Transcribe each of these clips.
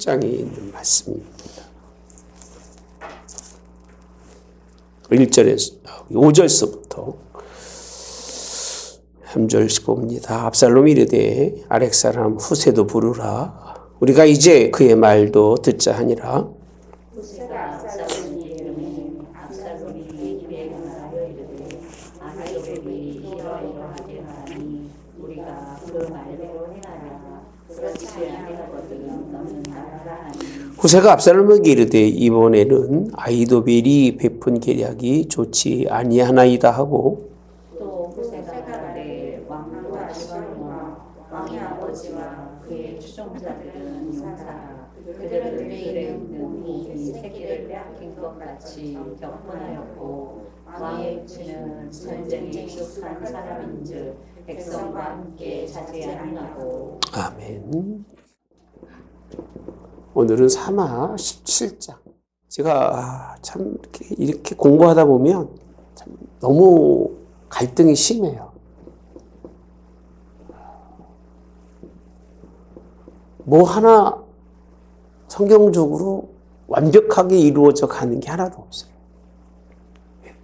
17장에 있는 말씀입니다. 1절에서 5절서부터 3절씩 봅니다. 압살롬이 이르되 아렉 사람 후세도 부르라. 우리가 이제 그의 말도 듣자 하니라. 후세가 압살롬이 이르되 압살롬이 기브에 말하여 이르되 아히도벨이 이러이러하게 하니 우리가 그 말대로 행하라. 그렇지 아니하거든 너는 말하라 하니. 후세가 압살롬에게 이르되 이번에는 아히도벨이 베푼 계략이 좋지 아니하나이다 하고, 또 후세가 말하되 왕과 시건과 왕의 아버지와 그의 추종자들은 용사라. 그들은 그의 몸이 새끼를 빼앗긴 것 같이 격분하였고 왕의 육체는 전쟁에 죽한 사람인즉 백성과 함께 자지 아니하고. 아멘. 오늘은 사마 17장. 제가 참 이렇게 공부하다 보면 참 너무 갈등이 심해요. 뭐 하나 성경적으로 완벽하게 이루어져 가는 게 하나도 없어요.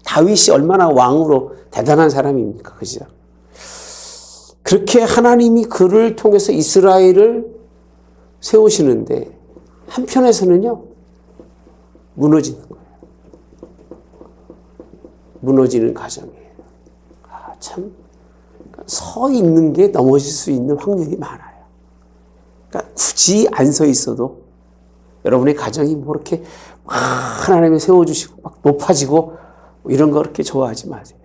다윗이 얼마나 왕으로 대단한 사람입니까? 그죠? 그렇게 하나님이 그를 통해서 이스라엘을 세우시는데 한편에서는요, 무너지는 거예요. 무너지는 가정이에요. 참, 서 있는 게 넘어질 수 있는 확률이 많아요. 그러니까 굳이 안 서 있어도 여러분의 가정이 뭐 이렇게 막 하나님이 세워주시고 막 높아지고 이런 거 그렇게 좋아하지 마세요.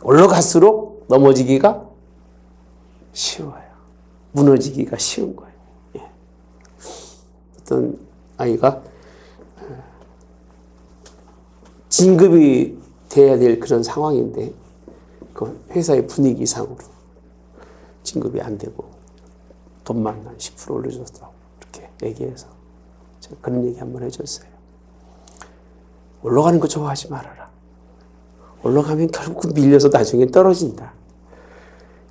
올라갈수록 넘어지기가 쉬워요. 무너지기가 쉬운 거예요. 어떤 아이가 진급이 돼야 될 그런 상황인데 그 회사의 분위기상으로 진급이 안 되고 돈만 한 10% 올려줬다고 이렇게 얘기해서 제가 그런 얘기 한번 해줬어요. 올라가는 거 좋아하지 말아라. 올라가면 결국 밀려서 나중에 떨어진다.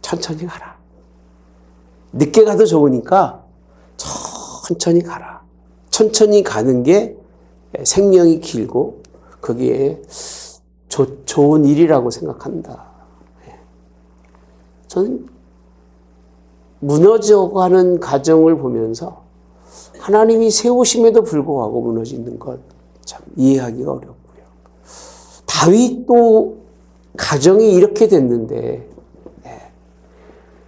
천천히 가라. 늦게 가도 좋으니까 천천히 가라. 천천히 가는 게 생명이 길고 거기에 좋은 일이라고 생각한다. 저는 무너져가는 가정을 보면서 하나님이 세우심에도 불구하고 무너지는 것 참 이해하기가 어렵고요. 다윗도 가정이 이렇게 됐는데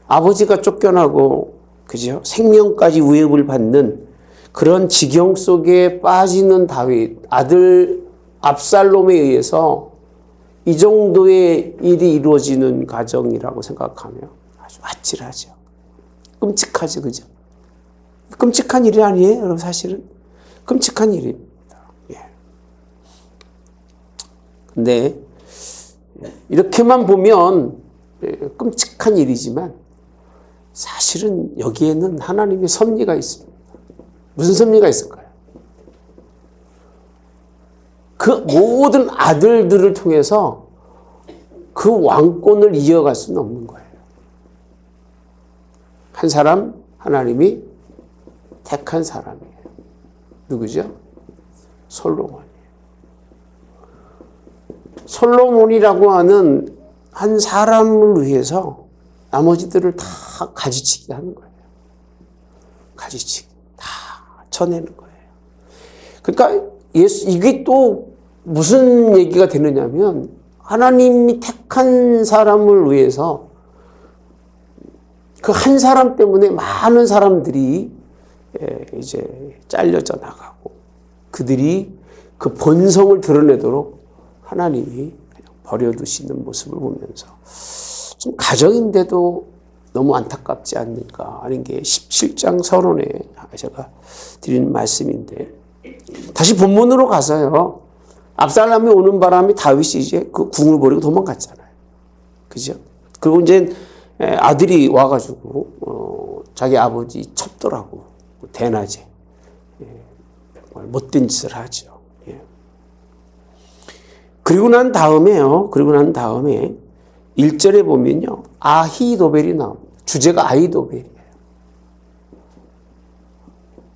아버지가 쫓겨나고 그죠? 생명까지 위협을 받는 그런 지경 속에 빠지는 다윗, 아들 압살롬에 의해서 이 정도의 일이 이루어지는 가정이라고 생각하면 아주 아찔하죠. 끔찍하죠, 그죠? 끔찍한 일이 아니에요, 여러분. 사실은 끔찍한 일입니다. 예. 근데 이렇게만 보면 끔찍한 일이지만 사실은 여기에는 하나님의 섭리가 있습니다. 무슨 섭리가 있을까요? 그 모든 아들들을 통해서 그 왕권을 이어갈 수는 없는 거예요. 한 사람, 하나님이 택한 사람이에요. 누구죠? 솔로몬이에요. 솔로몬이라고 하는 한 사람을 위해서 나머지들을 다 가지치기 하는 거예요. 가지치기. 다 쳐내는 거예요. 그러니까 이게 또 무슨 얘기가 되느냐면 하나님이 택한 사람을 위해서 그 한 사람 때문에 많은 사람들이 이제 잘려져 나가고 그들이 그 본성을 드러내도록 하나님이 그냥 버려두시는 모습을 보면서 좀 가정인데도 너무 안타깝지 않는가 하는 게 17장 서론에 제가 드리는 말씀인데, 다시 본문으로 가서요. 압살롬이 오는 바람에 다윗이 이제 그 궁을 버리고 도망갔잖아요. 그죠? 그리고 이제 아들이 와가지고 자기 아버지 첩더라고. 대낮에. 정말 못된 짓을 하죠. 그리고 난 다음에요. 1절에 보면요. 아히도벨이 나옵니다. 주제가 아히도벨이에요.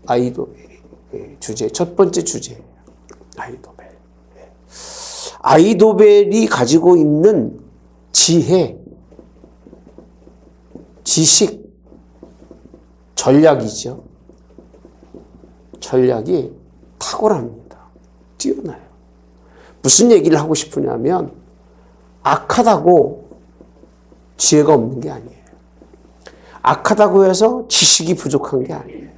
아이도벨 주제, 첫 번째 주제 아이도벨. 아이도벨이 가지고 있는 지혜, 지식, 전략이죠. 전략이 탁월합니다. 뛰어나요. 무슨 얘기를 하고 싶으냐면 악하다고 지혜가 없는 게 아니에요. 악하다고 해서 지식이 부족한 게 아니에요.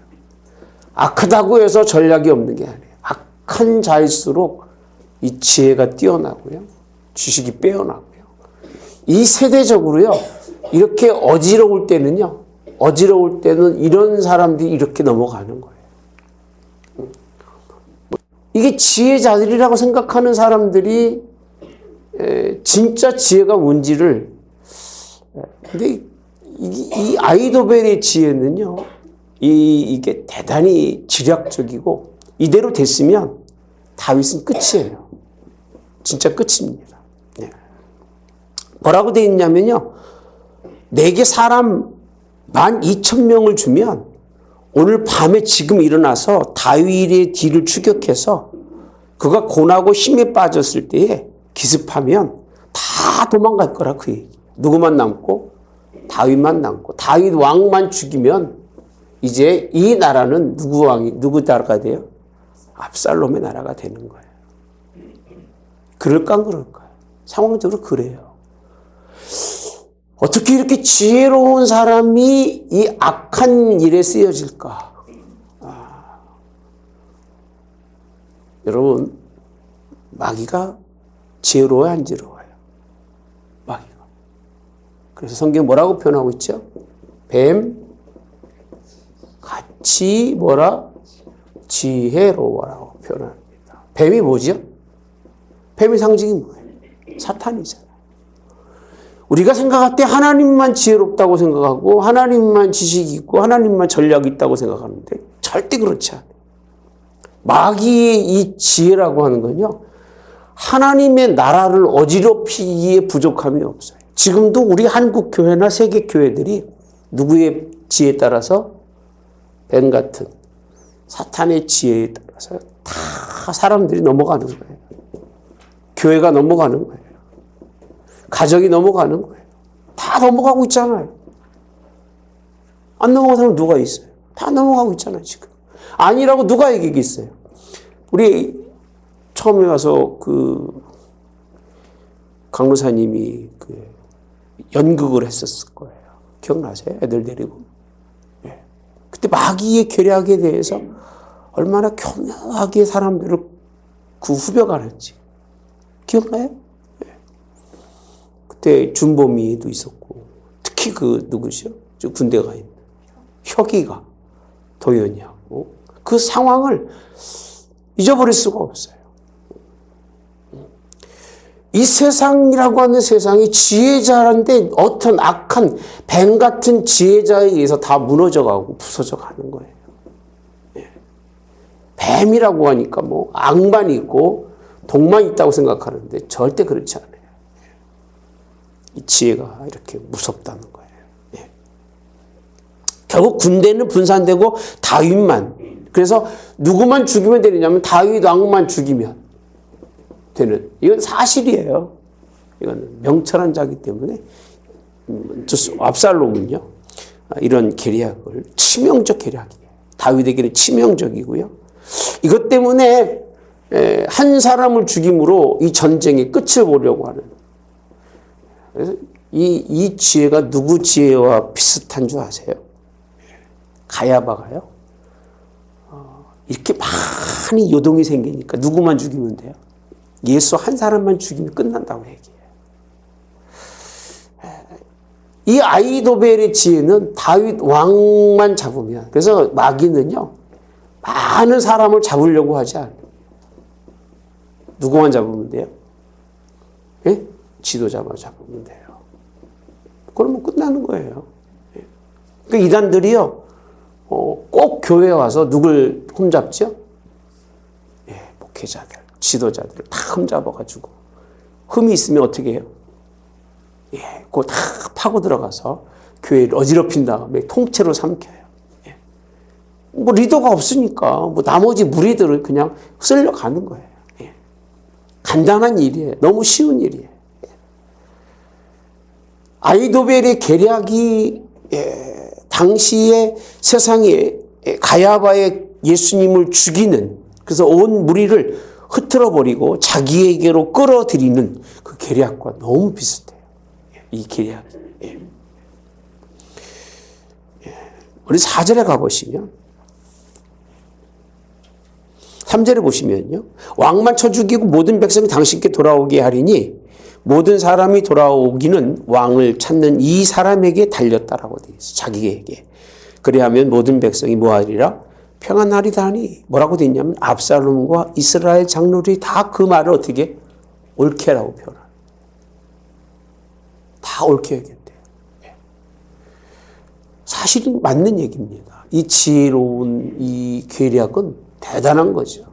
악하다고 해서 전략이 없는 게 아니에요. 악한 자일수록 이 지혜가 뛰어나고요. 지식이 빼어나고요. 이 세대적으로요. 이렇게 어지러울 때는 이런 사람들이 이렇게 넘어가는 거예요. 이게 지혜자들이라고 생각하는 사람들이 진짜 지혜가 뭔지를, 근데 이 아이도벨의 지혜는요, 이게 대단히 지략적이고, 이대로 됐으면 다윗은 끝이에요. 진짜 끝입니다. 네. 뭐라고 되어 있냐면요, 내게 사람 12,000명을 주면 오늘 밤에 지금 일어나서 다윗의 뒤를 추격해서 그가 고나고 힘에 빠졌을 때에 기습하면 다 도망갈 거라 그 얘기. 누구만 남고? 다윗만 남고. 다윗 왕만 죽이면 이제 이 나라는 누구 나라가 돼요? 압살롬의 나라가 되는 거예요. 그럴까 안 그럴까요? 상황적으로 그래요. 어떻게 이렇게 지혜로운 사람이 이 악한 일에 쓰여질까? 여러분, 마귀가 지혜로워요, 안 지혜로워요? 마귀가. 그래서 성경 뭐라고 표현하고 있죠? 뱀 같이 뭐라? 지혜로워라고 표현합니다. 뱀이 뭐죠? 뱀의 상징이 뭐예요? 사탄이잖아요. 우리가 생각할 때 하나님만 지혜롭다고 생각하고 하나님만 지식이 있고 하나님만 전략이 있다고 생각하는데 절대 그렇지 않아요. 마귀의 이 지혜라고 하는 건요, 하나님의 나라를 어지럽히기에 부족함이 없어요. 지금도 우리 한국 교회나 세계 교회들이 누구의 지혜에 따라서? 뱀 같은 사탄의 지혜에 따라서 다 사람들이 넘어가는 거예요. 교회가 넘어가는 거예요. 가정이 넘어가는 거예요. 다 넘어가고 있잖아요. 안 넘어가는 사람 누가 있어요? 다 넘어가고 있잖아요, 지금. 아니라고 누가 얘기했어요? 우리 처음에 와서 강로사님이 연극을 했었을 거예요. 기억나세요? 애들 데리고. 네. 그때 마귀의 계략에 대해서 얼마나 교묘하게 사람들을 후벼가는지. 기억나요? 네. 그때 준범이도 있었고, 특히 누구죠? 군대 가 있는 혁이가 도연이하고 그 상황을 잊어버릴 수가 없어요. 이 세상이라고 하는 세상이 지혜자인데 어떤 악한 뱀 같은 지혜자에 의해서 다 무너져가고 부서져 가는 거예요. 뱀이라고 하니까 뭐 악만 있고 독만 있다고 생각하는데 절대 그렇지 않아요. 이 지혜가 이렇게 무섭다는 거예요. 결국 군대는 분산되고 다윗만, 그래서 누구만 죽이면 되느냐면 다윗 왕만 죽이면 되는, 이건 사실이에요. 이건 명철한 자이기 때문에 압살롬은요, 이런 계략을 치명적 계략이에요. 다윗에게는 치명적이고요. 이것 때문에 한 사람을 죽임으로 이 전쟁의 끝을 보려고 하는. 그래서 이 지혜가 누구 지혜와 비슷한 줄 아세요? 가야바가요. 이렇게 많이 요동이 생기니까 누구만 죽이면 돼요? 예수 한 사람만 죽이면 끝난다고 얘기해요. 이 아이도벨의 지혜는 다윗 왕만 잡으면, 그래서 마귀는요, 많은 사람을 잡으려고 하지 않아요. 누구만 잡으면 돼요? 예? 지도자만 잡으면 돼요. 그러면 끝나는 거예요. 그러니까 이단들이요, 꼭 교회에 와서 누굴 흠잡죠? 목회자들, 지도자들을 다 흠잡아가지고, 흠이 있으면 어떻게 해요? 그거 다 파고 들어가서 교회를 어지럽힌 다음에 통째로 삼켜요. 뭐 리더가 없으니까 뭐 나머지 무리들을 그냥 쓸려가는 거예요. 예. 간단한 일이에요. 너무 쉬운 일이에요. 예. 아이도벨의 계략이 당시에 세상에 가야바의 예수님을 죽이는, 그래서 온 무리를 흐트러 버리고 자기에게로 끌어들이는 그 계략과 너무 비슷해요. 이 계략이. 예. 우리 4절에 가보시면, 3절에 보시면요. 왕만 쳐 죽이고 모든 백성이 당신께 돌아오게 하리니 모든 사람이 돌아오기는 왕을 찾는 이 사람에게 달렸다라고 되어 있어요. 자기에게. 그래야면 모든 백성이 뭐하리라? 평안하리다 하니 뭐라고 되어 있냐면 압살롬과 이스라엘 장로들이 다 그 말을 어떻게? 옳게라고 표현해요. 다 옳게 얘기했대요. 사실은 맞는 얘기입니다. 이 지혜로운 이 계략은 대단한 거죠.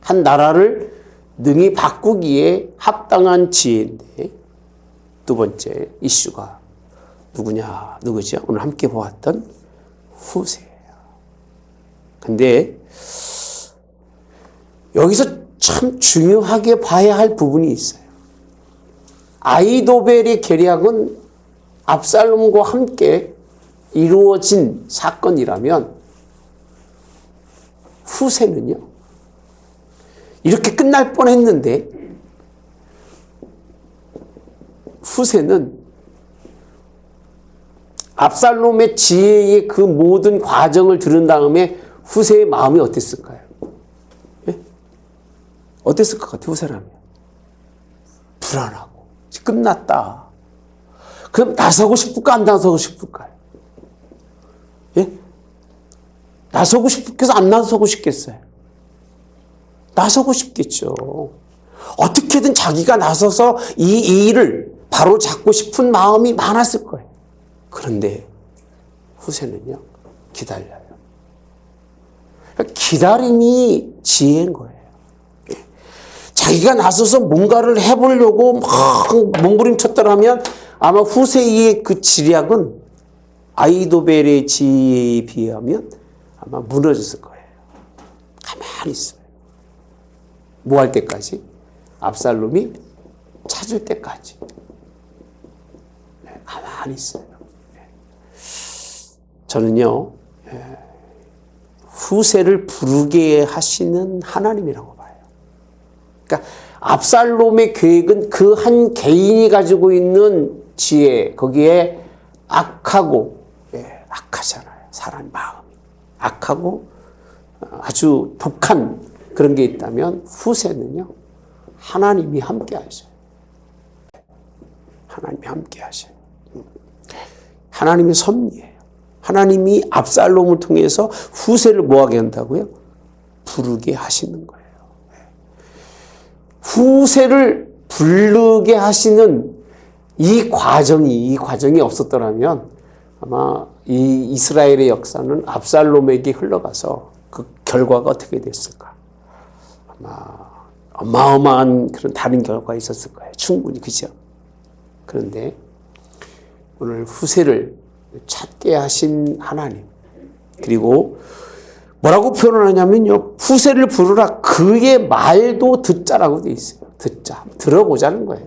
한 나라를 능히 바꾸기에 합당한 지혜인데, 두 번째 이슈가 누구죠? 오늘 함께 보았던 후세예요. 근데 여기서 참 중요하게 봐야 할 부분이 있어요. 아이도벨의 계략은 압살롬과 함께 이루어진 사건이라면 후세는요, 이렇게 끝날 뻔했는데 후세는 압살롬의 지혜의 그 모든 과정을 들은 다음에 후세의 마음이 어땠을까요? 예? 어땠을 것 같아요? 후세라면 불안하고 끝났다. 그럼 나서고 싶을까 안 나서고 싶을까요? 예? 나서고 싶겠어? 안 나서고 싶겠어요? 나서고 싶겠죠. 어떻게든 자기가 나서서 이 일을 바로 잡고 싶은 마음이 많았을 거예요. 그런데 후세는요, 기다려요. 기다림이 지혜인 거예요. 자기가 나서서 뭔가를 해보려고 막 몸부림쳤더라면 아마 후세의 그 지략은 아이도벨의 지혜에 비하면 아마 무너졌을 거예요. 가만히 있어요. 뭐 할 때까지? 압살롬이 찾을 때까지. 가만히 있어요. 저는요, 후세를 부르게 하시는 하나님이라고 봐요. 그러니까 압살롬의 계획은 그 한 개인이 가지고 있는 지혜, 거기에 악하고, 악하잖아요. 사람 마음이. 악하고 아주 독한 그런 게 있다면 후세는요, 하나님이 함께 하셔요. 하나님이 함께 하셔요. 하나님의 섭리예요. 하나님이 압살롬을 통해서 후세를 뭐하게 한다고요? 부르게 하시는 거예요. 후세를 부르게 하시는 이 과정이 없었더라면 아마 이 이스라엘의 역사는 압살롬에게 흘러가서 그 결과가 어떻게 됐을까? 아마 어마어마한 그런 다른 결과가 있었을 거예요. 충분히, 그죠? 그런데 오늘 후세를 찾게 하신 하나님, 그리고 뭐라고 표현하냐면요, 후세를 부르라, 그의 말도 듣자라고 돼 있어요. 듣자, 들어보자는 거예요.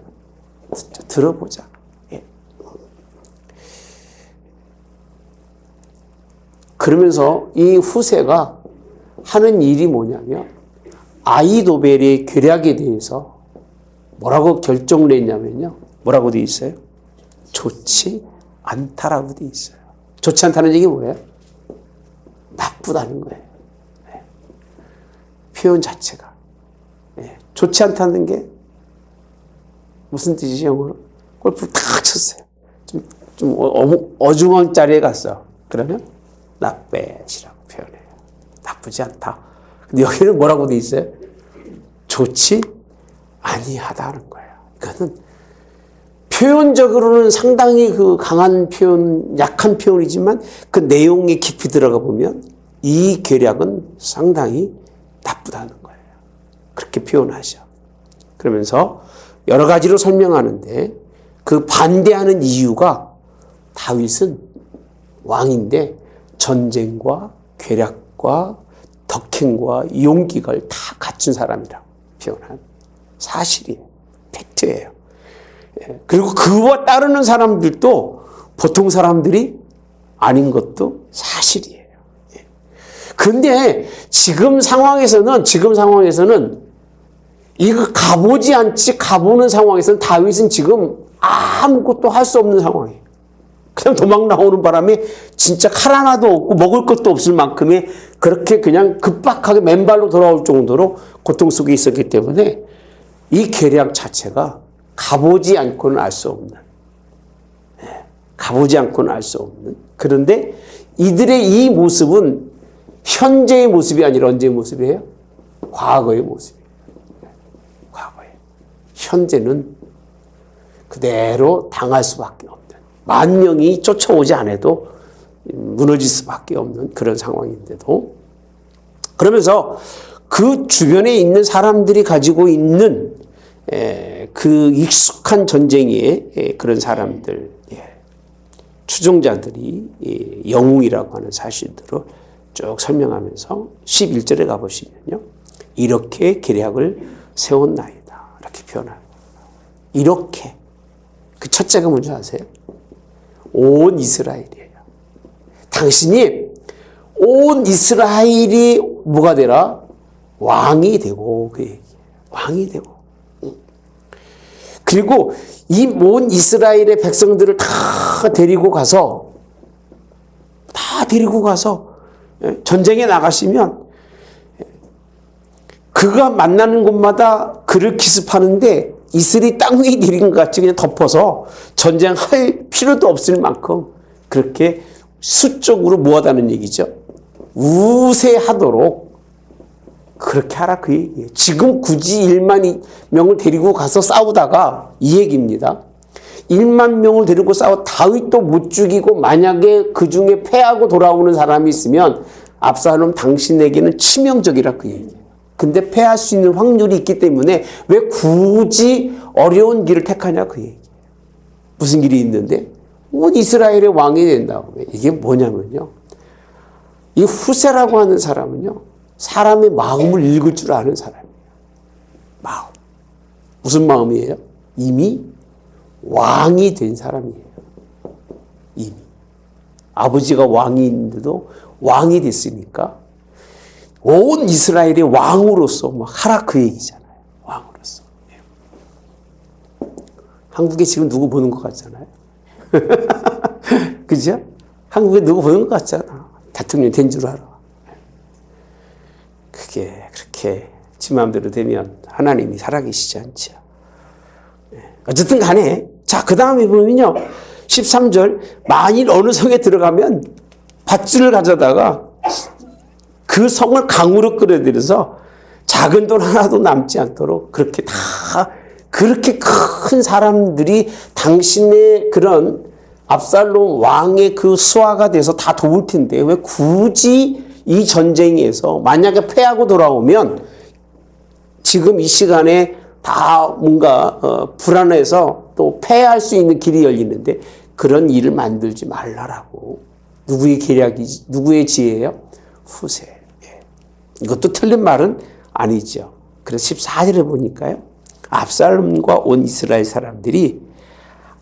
듣자, 들어보자. 예. 그러면서 이 후세가 하는 일이 뭐냐면 아이도벨의 계략에 대해서 뭐라고 결정을 했냐면요, 뭐라고 돼 있어요? 좋지 않다라고 돼 있어요. 좋지 않다는 얘기 뭐예요? 나쁘다는 거예요. 네. 표현 자체가. 네. 좋지 않다는 게 무슨 뜻이지, 영어로? 골프 탁 쳤어요. 좀 어중한 자리에 갔어. 그러면 not bad이라고 표현해요. 나쁘지 않다. 근데 여기는 뭐라고 돼 있어요? 좋지 아니하다는 거예요. 이거는 표현적으로는 상당히 그 강한 표현, 약한 표현이지만 그 내용에 깊이 들어가 보면 이 계략은 상당히 나쁘다는 거예요. 그렇게 표현하죠. 그러면서 여러 가지로 설명하는데 그 반대하는 이유가 다윗은 왕인데 전쟁과 계략 계략과 덕행과 용기가 다 갖춘 사람이라고 표현한 사실이에요. 팩트예요. 그리고 그와 따르는 사람들도 보통 사람들이 아닌 것도 사실이에요. 근데 지금 상황에서는 이거 가보지 않지 가보는 상황에서는 다윗은 지금 아무것도 할 수 없는 상황이에요. 그냥 도망 나오는 바람에 진짜 칼 하나도 없고 먹을 것도 없을 만큼의 그렇게 그냥 급박하게 맨발로 돌아올 정도로 고통 속에 있었기 때문에 이 계략 자체가 가보지 않고는 알 수 없는, 가보지 않고는 알 수 없는. 그런데 이들의 이 모습은 현재의 모습이 아니라 언제의 모습이에요? 과거의 모습이에요. 과거에. 현재는 그대로 당할 수밖에 없는, 만명이 쫓아오지 않아도 무너질 수밖에 없는 그런 상황인데도, 그러면서 그 주변에 있는 사람들이 가지고 있는 그 익숙한 전쟁의 그런 사람들, 추종자들이 영웅이라고 하는 사실들을 쭉 설명하면서 11절에 가보시면요, 이렇게 계략을 세웠나이다 이렇게 표현합니다. 이렇게. 그 첫째가 뭔지 아세요? 온 이스라엘이에요. 당신이 온 이스라엘이 뭐가 되라? 왕이 되고, 그 얘기예요. 왕이 되고. 그리고 이 온 이스라엘의 백성들을 다 데리고 가서 전쟁에 나가시면 그가 만나는 곳마다 그를 기습하는데 이슬이 땅 위에 내린 것 같이 그냥 덮어서 전쟁할 필요도 없을 만큼 그렇게 수적으로 모아다는 얘기죠. 우세하도록 그렇게 하라 그 얘기예요. 지금 굳이 1만 명을 데리고 가서 싸우다가 이 얘기입니다. 1만 명을 데리고 싸워 다윗도 못 죽이고 만약에 그 중에 패하고 돌아오는 사람이 있으면 압살롬 당신에게는 치명적이라 그 얘기예요. 근데 패할 수 있는 확률이 있기 때문에 왜 굳이 어려운 길을 택하냐 그 얘기예요. 무슨 길이 있는데? 온 이스라엘의 왕이 된다고. 이게 뭐냐면요, 이 후세라고 하는 사람은요, 사람의 마음을 읽을 줄 아는 사람이에요. 마음. 무슨 마음이에요? 이미 왕이 된 사람이에요. 이미. 아버지가 왕인데도 왕이 됐으니까 온 이스라엘의 왕으로서 막 하라 그 얘기잖아요. 왕으로서. 한국에 지금 누구 보는 것 같잖아요. 그죠? 한국에 누구 보는 것 같잖아. 대통령 된 줄 알아. 그게 그렇게 지 마음대로 되면 하나님이 살아계시지 않죠. 어쨌든 간에, 자, 그 다음에 보면요, 13절, 만일 어느 성에 들어가면 밧줄을 가져다가 그 성을 강으로 끌어들여서 작은 돈 하나도 남지 않도록 그렇게 다, 그렇게 큰 사람들이 당신의 그런 압살롬 왕의 그 수하가 돼서 다 도울 텐데 왜 굳이 이 전쟁에서 만약에 패하고 돌아오면 지금 이 시간에 다 뭔가 불안해서 또 패할 수 있는 길이 열리는데 그런 일을 만들지 말라라고. 누구의 계략이지? 누구의 지혜예요? 후세. 이것도 틀린 말은 아니죠. 그래서 14절에 보니까요, 압살롬과 온 이스라엘 사람들이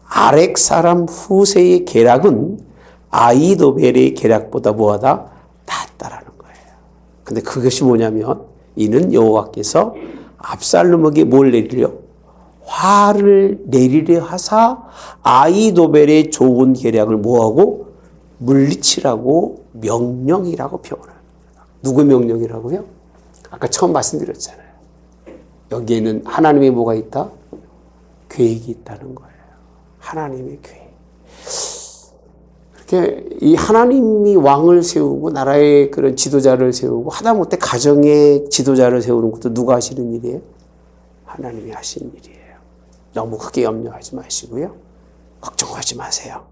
아렉 사람 후세의 계략은 아히도벨의 계략보다 뭐하다? 낫다라는 거예요. 근데 그것이 뭐냐면 이는 여호와께서 압살롬에게 뭘 내리려? 화를 내리려 하사 아히도벨의 좋은 계략을 뭐하고? 물리치라고 명령이라고 표현합니다. 누구의 명령이라고요? 아까 처음 말씀드렸잖아요. 여기에는 하나님의 뭐가 있다? 계획이 있다는 거예요. 하나님의 계획. 그렇게 이 하나님이 왕을 세우고 나라의 그런 지도자를 세우고 하다못해 가정의 지도자를 세우는 것도 누가 하시는 일이에요? 하나님이 하시는 일이에요. 너무 크게 염려하지 마시고요. 걱정하지 마세요.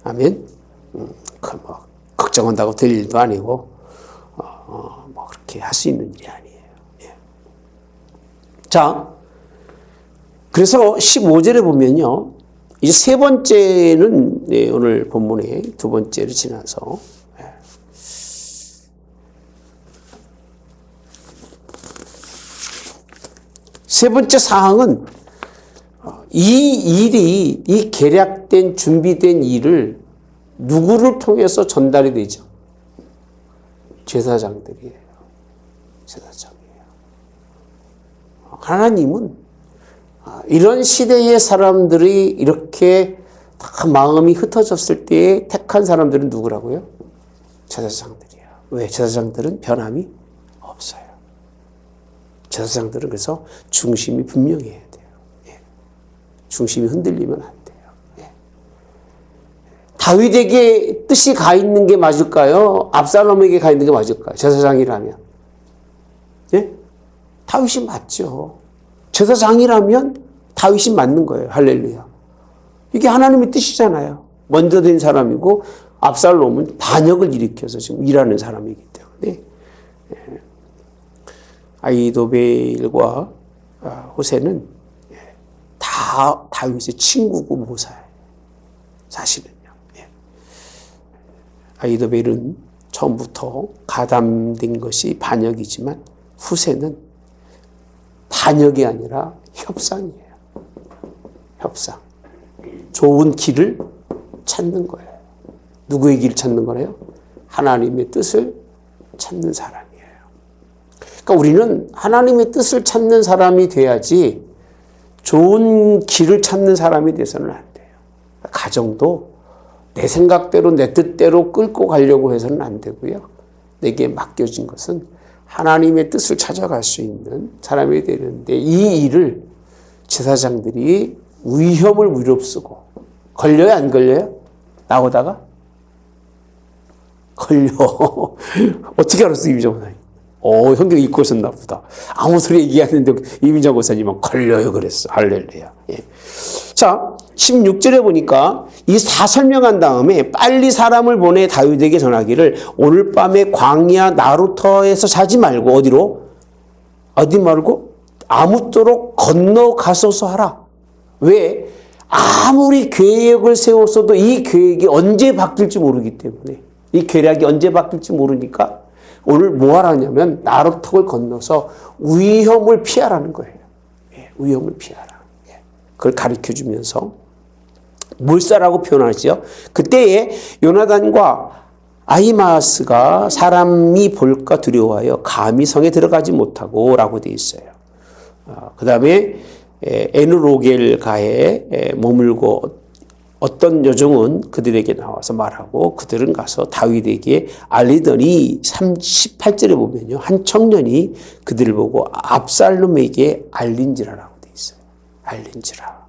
아멘. 뭐 걱정한다고 될 일도 아니고 뭐 그렇게 할 수 있는 일이 아니에요. 예. 자, 그래서 15절에 보면요, 이제 세 번째는 오늘 본문의 두 번째를 지나서 세 번째 사항은 이 계략된 준비된 일을 누구를 통해서 전달이 되죠? 제사장들이에요. 제사장이에요. 하나님은 이런 시대의 사람들이 이렇게 다 마음이 흩어졌을 때에 택한 사람들은 누구라고요? 제사장들이에요. 왜? 제사장들은 변함이 없어요. 제사장들은 그래서 중심이 분명해야 돼요. 예. 중심이 흔들리면 안 돼요. 예. 다윗에게 뜻이 가 있는 게 맞을까요? 압살롬에게 가 있는 게 맞을까요? 제사장이라면. 예? 다윗이 맞죠. 제사장이라면 다윗이 맞는 거예요. 할렐루야. 이게 하나님의 뜻이잖아요. 먼저 된 사람이고 압살롬은 반역을 일으켜서 지금 일하는 사람이기 때문에 아히도벨과 호세는 다 다윗의 친구고 모사예요. 사실은요. 아히도벨은 처음부터 가담된 것이 반역이지만 후세는 반역이 아니라 협상이에요. 협상. 좋은 길을 찾는 거예요. 누구의 길을 찾는 거래요? 하나님의 뜻을 찾는 사람이에요. 그러니까 우리는 하나님의 뜻을 찾는 사람이 돼야지 좋은 길을 찾는 사람이 돼서는 안 돼요. 가정도 내 생각대로 내 뜻대로 끌고 가려고 해서는 안 되고요. 내게 맡겨진 것은 하나님의 뜻을 찾아갈 수 있는 사람이 되는데 이 일을 제사장들이 위험을 무릅쓰고 걸려요? 안 걸려요? 나오다가? 걸려. 어떻게 알았어, 이민정 고사님? 성경 읽고 있었나 보다. 아무 소리 얘기하는데 이민정 고사님은 걸려요 그랬어. 할렐루야. 예. 자, 16절에 보니까 이 다 설명한 다음에 빨리 사람을 보내 다윗에게 전하기를 오늘 밤에 광야 나루터에서 자지 말고 어디 말고 아무쪼록 건너가소서 하라. 왜? 아무리 계획을 세웠어도 이 계획이 언제 바뀔지 모르기 때문에 이 계략이 언제 바뀔지 모르니까 오늘 뭐 하라냐면 나루턱을 건너서 위험을 피하라는 거예요. 예, 위험을 피하라. 예, 그걸 가르쳐주면서 몰사라고 표현하죠. 그때에 요나단과 아히마아스가 사람이 볼까 두려워하여 감히 성에 들어가지 못하고 라고 되어 있어요. 그 다음에 에누로겔가에 머물고 어떤 여종은 그들에게 나와서 말하고 그들은 가서 다윗에게 알리더니 18절에 보면요. 한 청년이 그들을 보고 압살롬에게 알린지라라고 되어 있어요. 알린지라.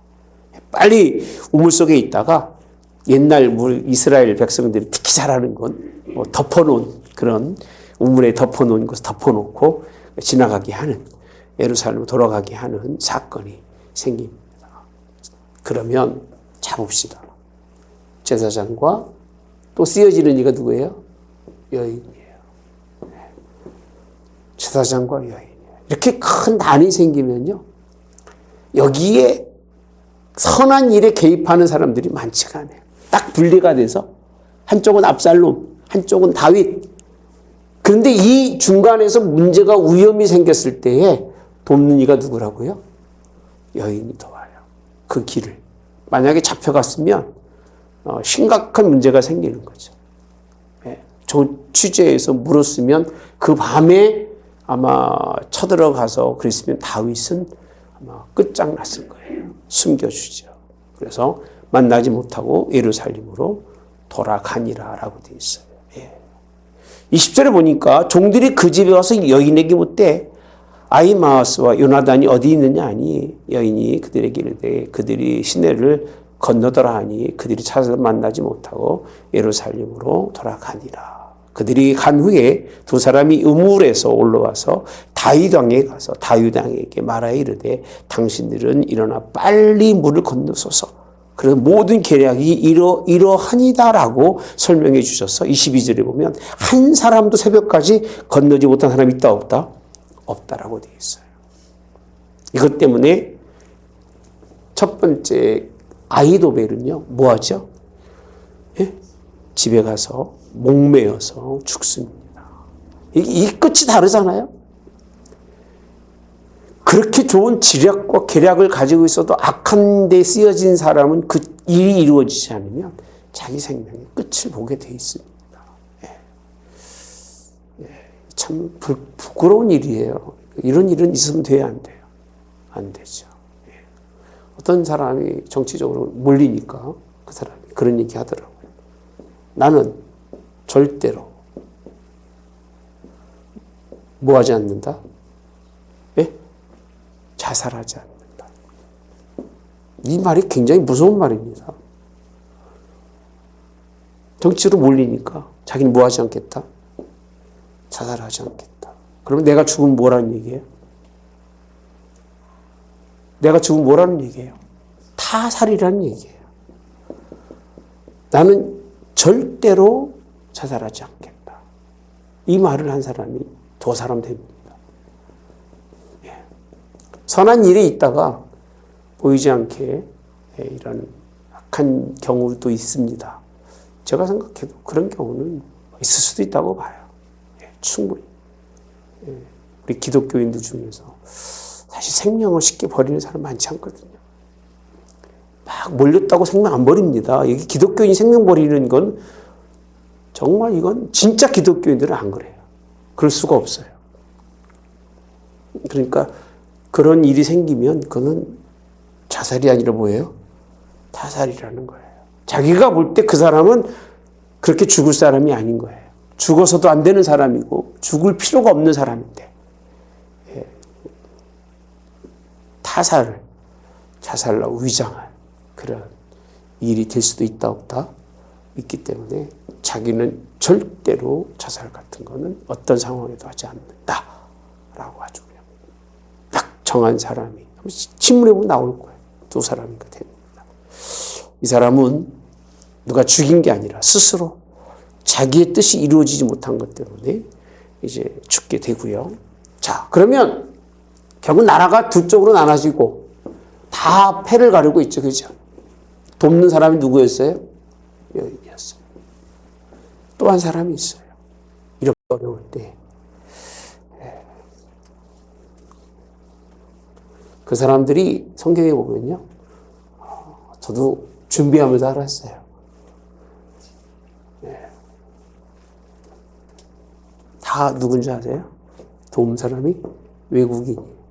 빨리 우물 속에 있다가 옛날 이스라엘 백성들이 특히 잘하는 건 뭐 덮어놓은 그런 우물에 덮어놓은 것을 덮어놓고 지나가게 하는 예루살렘으로 돌아가게 하는 사건이 생깁니다. 그러면 잡읍시다. 제사장과 또 쓰여지는 이가 누구예요? 여인이에요. 제사장과 여인이에요. 이렇게 큰 난이 생기면요. 여기에 선한 일에 개입하는 사람들이 많지가 않아요. 딱 분리가 돼서 한쪽은 압살롬, 한쪽은 다윗. 그런데 이 중간에서 문제가 위험이 생겼을 때에 돕는 이가 누구라고요? 여인이 도와요. 그 길을. 만약에 잡혀갔으면 심각한 문제가 생기는 거죠. 저 취재에서 물었으면 그 밤에 아마 쳐들어가서 그랬으면 다윗은 아마 끝장났을 거예요. 숨겨주죠. 그래서 만나지 못하고 예루살렘으로 돌아가니라 라고 되어 있어요. 20절에 보니까 종들이 그 집에 와서 여인에게 묻되 아히마아스와 요나단이 어디 있느냐 하니 여인이 그들에게 이르되 그들이 시내를 건너더라 하니 그들이 찾아서 만나지 못하고 예루살렘으로 돌아가니라. 그들이 간 후에 두 사람이 우물에서 올라와서 다윗 왕에 가서 다윗 왕에게 말하여 이르되 당신들은 일어나 빨리 물을 건너소서. 그래서 모든 계략이 이러하니다라고 설명해 주셔서 22절에 보면 한 사람도 새벽까지 건너지 못한 사람이 있다 없다? 없다라고 되어 있어요. 이것 때문에 첫 번째 아히도벨은요 뭐 하죠? 예? 집에 가서 목매어서 죽습니다. 이 끝이 다르잖아요. 그렇게 좋은 지략과 계략을 가지고 있어도 악한 데 쓰여진 사람은 그 일이 이루어지지 않으면 자기 생명의 끝을 보게 돼 있습니다. 참 부끄러운 일이에요. 이런 일은 있으면 돼야 안 돼요. 안 되죠. 어떤 사람이 정치적으로 몰리니까 그 사람이 그런 얘기 하더라고요. 나는 절대로 뭐 하지 않는다? 예? 자살하지 않는다. 이 말이 굉장히 무서운 말입니다. 정치로 몰리니까 자기는 뭐 하지 않겠다? 자살하지 않겠다. 그러면 내가 죽으면 뭐라는 얘기예요? 내가 죽으면 뭐라는 얘기예요? 타살이라는 얘기예요. 나는 절대로 자살하지 않겠다. 이 말을 한 사람이 두 사람 됩니다. 선한 일이 있다가 보이지 않게 이런 악한 경우도 있습니다. 제가 생각해도 그런 경우는 있을 수도 있다고 봐요. 충분히. 우리 기독교인들 중에서 사실 생명을 쉽게 버리는 사람 많지 않거든요. 막 몰렸다고 생명 안 버립니다. 여기 기독교인이 생명 버리는 건 정말 이건 진짜 기독교인들은 안 그래요. 그럴 수가 없어요. 그러니까 그런 일이 생기면 그거는 자살이 아니라 뭐예요? 타살이라는 거예요. 자기가 볼 때 그 사람은 그렇게 죽을 사람이 아닌 거예요. 죽어서도 안 되는 사람이고 죽을 필요가 없는 사람인데 타살을 자살로 위장한 그런 일이 될 수도 있다 없다 있기 때문에 자기는 절대로 자살 같은 거는 어떤 상황에도 하지 않는다라고 아주 그냥 딱 정한 사람이 신문에 보면 나올 거예요. 두 사람이가 됩니다. 이 사람은 누가 죽인 게 아니라 스스로 자기의 뜻이 이루어지지 못한 것 때문에 이제 죽게 되고요. 자, 그러면 결국 나라가 두 쪽으로 나눠지고 다 패를 가르고 있죠. 그죠? 돕는 사람이 누구였어요? 여인이었어요. 또 한 사람이 있어요. 이렇게 어려울 때. 그 사람들이 성경에 보면요. 저도 준비하면서 알았어요. 다 누군지 아세요? 도움 사람이 외국인이에요.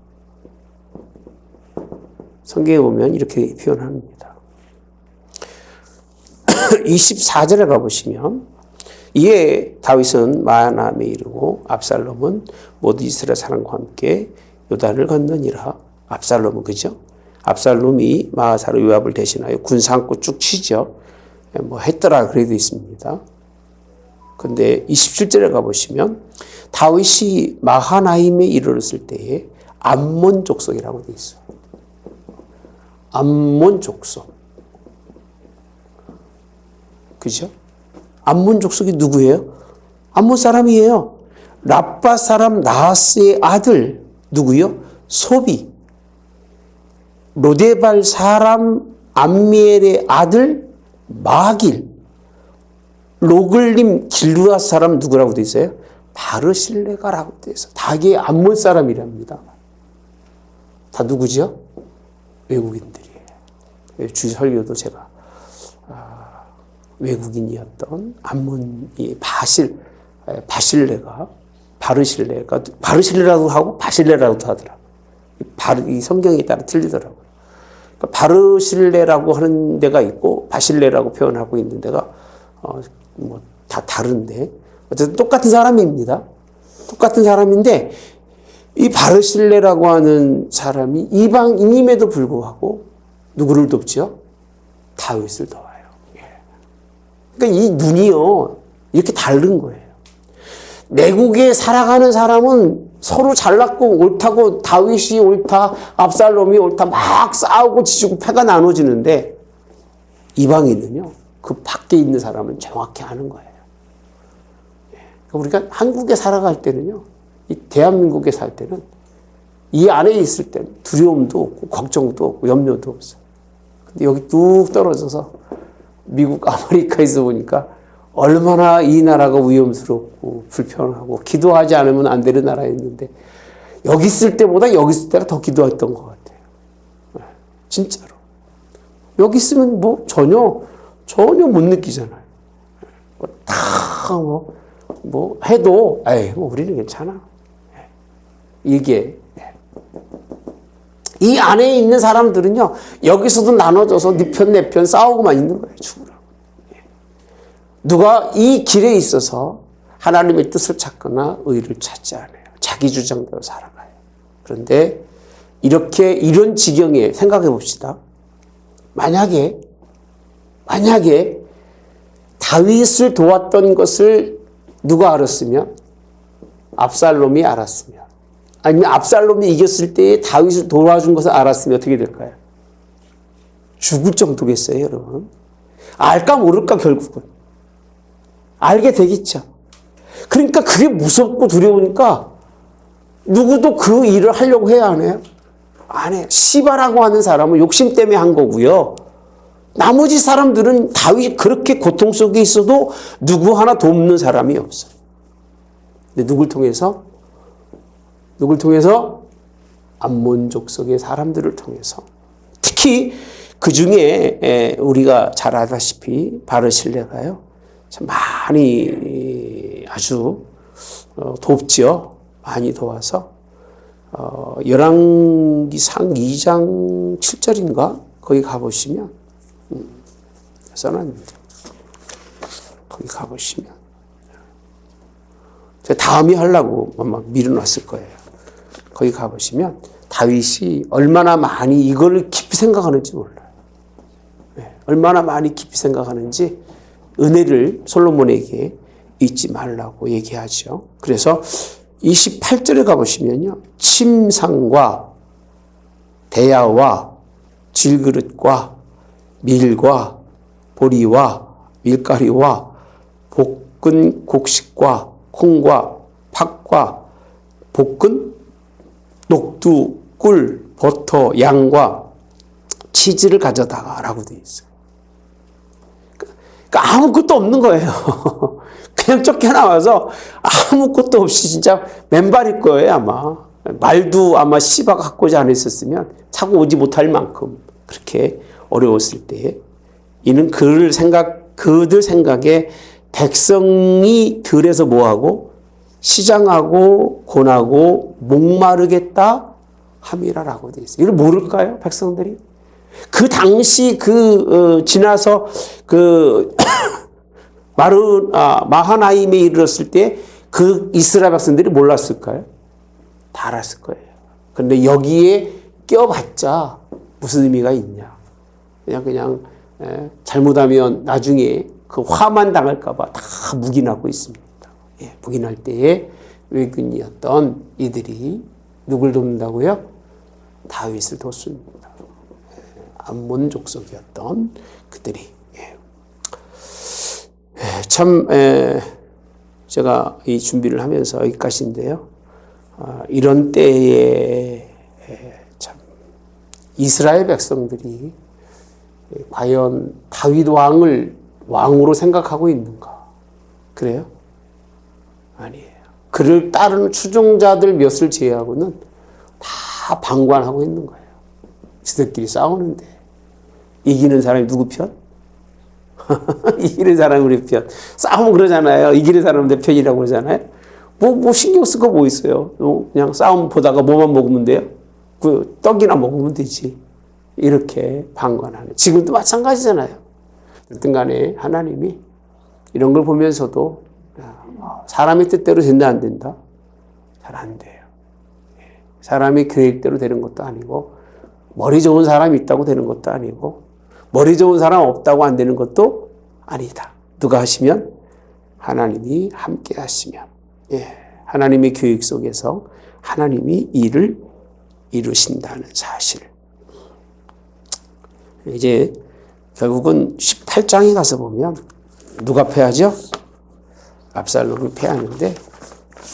성경에 보면 이렇게 표현합니다. 24절에 가보시면 이에 다윗은 마하나임에 이르고 압살롬은 모두 이스라엘 사람과 함께 요단을 건너니라. 압살롬은 그죠? 압살롬이 마하사로 요압을 대신하여 군사 안고 쭉 치죠. 뭐 했더라 그래도 있습니다. 근데 27절에 가보시면 다윗이 마하나임에 이르렀을 때에 암몬 족속이라고 되어 있어요. 암몬 족속. 그죠? 암몬 족속이 누구예요? 암몬 사람이에요. 라빠 사람 나하스의 아들 누구요? 소비. 로데발 사람 암미엘의 아들 마길. 로글림 길루아 사람 누구라고 돼 있어요? 바르실레가라고 돼 있어요. 다게 암몬 사람이랍니다. 다 누구죠? 외국인들이에요. 주 설교도 제가 외국인이었던 암몬이 바실레가 바르실레라고 하고 바실레라고도 하더라고요. 이 성경에 따라 틀리더라고요. 그러니까 바르실레라고 하는 데가 있고 바실레라고 표현하고 있는 데가 뭐 다 다른데 어쨌든 똑같은 사람입니다. 똑같은 사람인데 이 바르실레라고 하는 사람이 이방인임에도 불구하고 누구를 돕죠? 다윗을 도와요. 그러니까 이 눈이요 이렇게 다른 거예요. 내국에 살아가는 사람은 서로 잘났고 옳다고 다윗이 옳다, 압살롬이 옳다 막 싸우고 지지고 패가 나눠지는데 이방인은요 그 밖에 있는 사람은 정확히 아는 거예요. 우리가 한국에 살아갈 때는요, 이 대한민국에 살 때는 이 안에 있을 때는 두려움도 없고 걱정도 없고 염려도 없어요. 근데 여기 뚝 떨어져서 미국 아메리카에 있어 보니까 얼마나 이 나라가 위험스럽고 불편하고 기도하지 않으면 안 되는 나라였는데 여기 있을 때보다 여기 있을 때가 더 기도했던 것 같아요. 진짜로. 여기 있으면 뭐 전혀 못 느끼잖아요. 뭐 해도 에이 뭐 우리는 괜찮아. 이게 이 안에 있는 사람들은요 여기서도 나눠져서 네 편 내 편 싸우고만 있는 거예요. 죽으라고. 누가 이 길에 있어서 하나님의 뜻을 찾거나 의를 찾지 않아요. 자기 주장대로 살아가요. 그런데 이런 지경에 생각해 봅시다. 만약에 다윗을 도왔던 것을 누가 알았으면 압살롬이 알았으면 아니면 압살롬이 이겼을 때에 다윗을 도와준 것을 알았으면 어떻게 될까요? 죽을 정도겠어요, 여러분. 알까 모를까 결국은. 알게 되겠죠. 그러니까 그게 무섭고 두려우니까 누구도 그 일을 하려고 해야 안 해요? 안 해요. 시바라고 하는 사람은 욕심 때문에 한 거고요. 나머지 사람들은 다윗이 그렇게 고통 속에 있어도 누구 하나 돕는 사람이 없어요. 근데 누굴 통해서? 암몬 족속의 사람들을 통해서. 특히 그 중에 우리가 잘 알다시피 바르실레가요. 참 많이 아주 돕지요. 많이 도와서 열왕기상 2장 7절인가 거기 가보시면 써놨는데 거기 가보시면 제가 다음에 하려고 아마 밀어놨을 거예요. 거기 가보시면 다윗이 얼마나 많이 이걸 깊이 생각하는지 몰라요. 얼마나 많이 깊이 생각하는지 은혜를 솔로몬에게 잊지 말라고 얘기하죠. 그래서 28절에 가보시면요. 침상과 대야와 질그릇과 밀과 보리와 밀가리와 볶은 곡식과 콩과 팥과 볶은 녹두, 꿀, 버터, 양과 치즈를 가져다가 라고 되어 있어요. 그러니까 아무것도 없는 거예요. 그냥 쫓겨나와서 아무것도 없이 진짜 맨발일 거예요, 아마. 말도 아마 시바가 갖고지 않았었으면 타고 오지 못할 만큼 그렇게 어려웠을 때에 이는 그들 생각에 백성이 들에서 뭐하고 시장하고 고나고 목마르겠다 함이라라고 되어 있어요. 이걸 모를까요, 백성들이? 그 당시 지나서 마하나임에 이르렀을 때 그 이스라엘 백성들이 몰랐을까요? 다 알았을 거예요. 그런데 여기에 껴봤자 무슨 의미가 있냐? 그냥 잘못하면 나중에 그 화만 당할까봐 다 묵인하고 있습니다. 묵인할 때에 외군이었던 이들이 누굴 돕는다고요? 다윗을 돕습니다. 암몬 족속이었던 그들이. 참 제가 이 준비를 하면서 여기까지인데요. 이런 때에 참 이스라엘 백성들이 과연 다윗 왕을 왕으로 생각하고 있는가? 그래요? 아니에요. 그를 따르는 추종자들 몇을 제외하고는 다 방관하고 있는 거예요. 지들끼리 싸우는데 이기는 사람이 누구 편? 이기는 사람이 우리 편. 싸우면 그러잖아요. 이기는 사람은 내 편이라고 그러잖아요. 뭐 신경 쓸 거 뭐 있어요? 그냥 싸움 보다가 뭐만 먹으면 돼요? 그 떡이나 먹으면 되지. 이렇게 방관하는. 지금도 마찬가지잖아요. 어쨌든 간에 하나님이 이런 걸 보면서도 사람의 뜻대로 된다 안 된다? 잘 안 돼요. 사람의 계획대로 되는 것도 아니고 머리 좋은 사람이 있다고 되는 것도 아니고 머리 좋은 사람 없다고 안 되는 것도 아니다. 누가 하시면? 하나님이 함께 하시면. 하나님의 계획 속에서 하나님이 일을 이루신다는 사실. 이제 결국은 18장에 가서 보면 누가 패하죠? 압살롬이 패하는데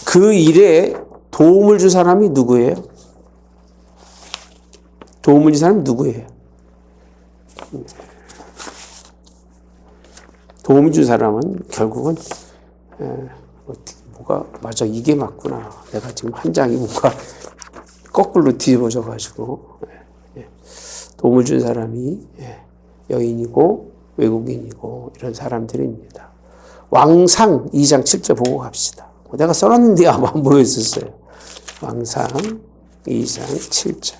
그 일에 도움을 준 사람이 누구예요? 도움을 준 사람이 누구예요? 도움을 준 사람은 결국은 뭐가 맞아 이게 맞구나. 내가 지금 한 장이 뭔가 거꾸로 뒤집어져가지고 도움을 준 사람이 여인이고 외국인이고 이런 사람들입니다. 왕상 2장 7절 보고 갑시다. 내가 써놨는데 아마 안 보여줬어요. 왕상 2장 7절.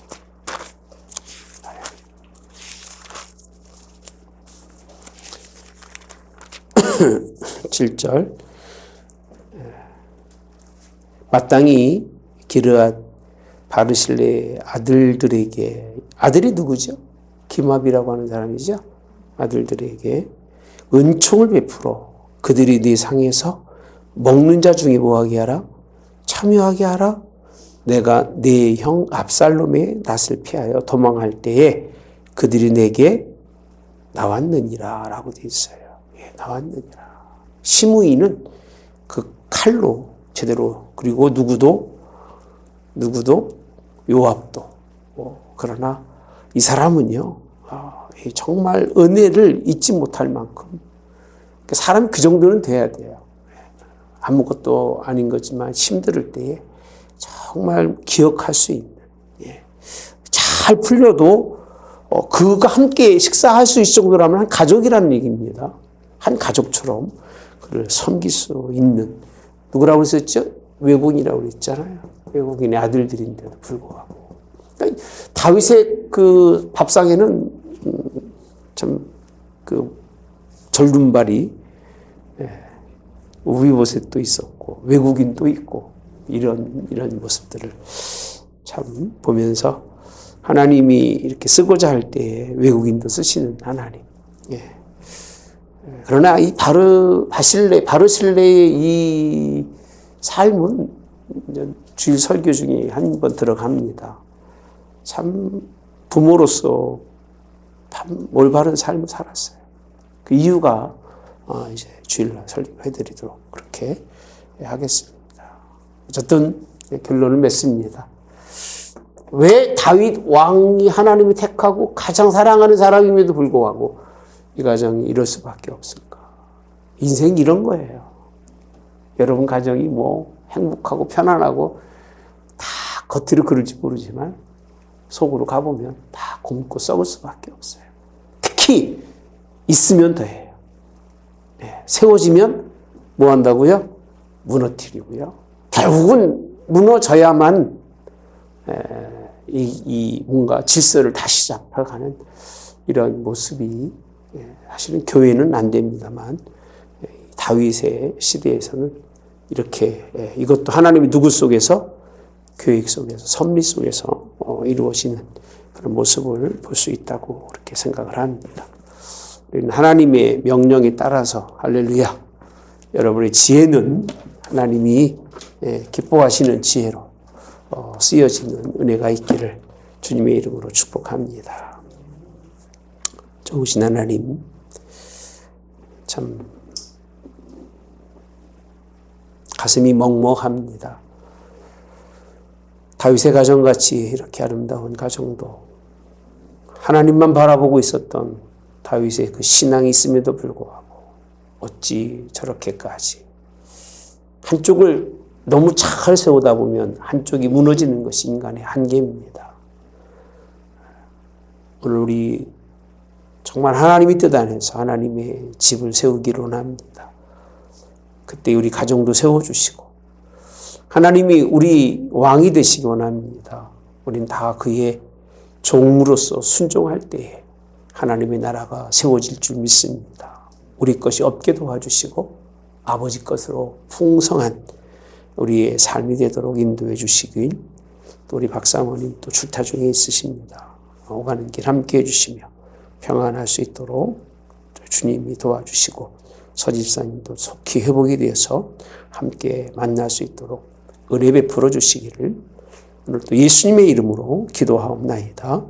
7절. 마땅히 기르앗 바르실레의 아들들에게, 아들이 누구죠? 기맙이라고 하는 사람이죠. 아들들에게 은총을 베풀어 그들이 네 상에서 먹는 자 중에 뭐하게 하라? 참여하게 하라. 내가 네 형 압살롬의 낯을 피하여 도망할 때에 그들이 내게 나왔느니라 라고 되어 있어요. 나왔느니라. 시므이는 그 칼로 제대로, 그리고 누구도 요압도. 그러나 이 사람은요, 정말 은혜를 잊지 못할 만큼, 사람이 그 정도는 돼야 돼요. 아무것도 아닌 거지만 힘들 때에 정말 기억할 수 있는, 잘 풀려도 그가 함께 식사할 수 있을 정도라면 한 가족이라는 얘기입니다. 한 가족처럼 그를 섬길 수 있는, 누구라고 했었죠? 외국인이라고 그랬잖아요. 외국인의 아들들인데도 불구하고. 그러니까 다윗의 그 밥상에는 참 그 절름발이 우비보셋도 있었고 외국인도 있고 이런 모습들을 참 보면서 하나님이 이렇게 쓰고자 할 때 외국인도 쓰시는 하나님. 그러나 이 바르실레의 이 삶은 주일 설교 중에 한 번 들어갑니다. 참 부모로서 참 올바른 삶을 살았어요. 그 이유가 이제 주일날 설교해드리도록 그렇게 하겠습니다. 어쨌든 결론을 맺습니다. 왜 다윗 왕이 하나님이 택하고 가장 사랑하는 사람임에도 불구하고 이 가정이 이럴 수밖에 없을까? 인생이 이런 거예요. 여러분 가정이 뭐 행복하고 편안하고 다 겉으로 그럴지 모르지만 속으로 가보면 다 굶고 썩을 수밖에 없어요. 특히 있으면 더해요. 세워지면 뭐 한다고요? 무너뜨리고요. 결국은 무너져야만 이 뭔가 질서를 다시 잡아가는 이런 모습이 사실은 교회는 안 됩니다만 다윗의 시대에서는 이렇게 이것도 하나님이 누구 속에서 계획 속에서 섭리 속에서 이루어지는 그런 모습을 볼 수 있다고 그렇게 생각을 합니다. 우리는 하나님의 명령에 따라서 할렐루야 여러분의 지혜는 하나님이 기뻐하시는 지혜로 쓰여지는 은혜가 있기를 주님의 이름으로 축복합니다. 좋으신 하나님, 참 가슴이 먹먹합니다. 다윗의 가정같이 이렇게 아름다운 가정도 하나님만 바라보고 있었던 다윗의 그 신앙이 있음에도 불구하고 어찌 저렇게까지 한쪽을 너무 잘 세우다 보면 한쪽이 무너지는 것이 인간의 한계입니다. 오늘 우리 정말 하나님의 뜻 안에서 하나님의 집을 세우기를 원합니다. 그때 우리 가정도 세워주시고 하나님이 우리 왕이 되시기 원합니다. 우린 다 그의 종으로서 순종할 때에 하나님의 나라가 세워질 줄 믿습니다. 우리 것이 없게 도와주시고 아버지 것으로 풍성한 우리의 삶이 되도록 인도해 주시길, 또 우리 박사모님 또 출타 중에 있으십니다. 오가는 길 함께 해주시며 평안할 수 있도록 주님이 도와주시고 서집사님도 속히 회복이 되어서 함께 만날 수 있도록 은혜 베풀어 주시기를 오늘 또 예수님의 이름으로 기도하옵나이다.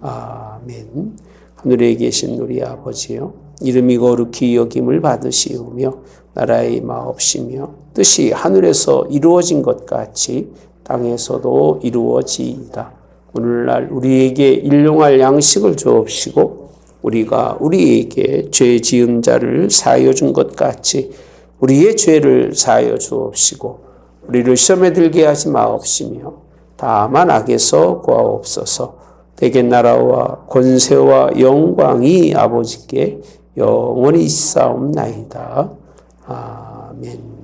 아멘. 하늘에 계신 우리 아버지여, 이름이 거룩히 여김을 받으시오며 나라의 마옵시며 뜻이 하늘에서 이루어진 것 같이 땅에서도 이루어지이다. 오늘날 우리에게 일용할 양식을 주옵시고 우리가 우리에게 죄 지은 자를 사하여 준 것 같이 우리의 죄를 사하여 주옵시고 우리를 시험에 들게 하지 마옵시며 다만 악에서 구하옵소서. 대개 나라와 권세와 영광이 아버지께 영원히 있사옵나이다. 아멘.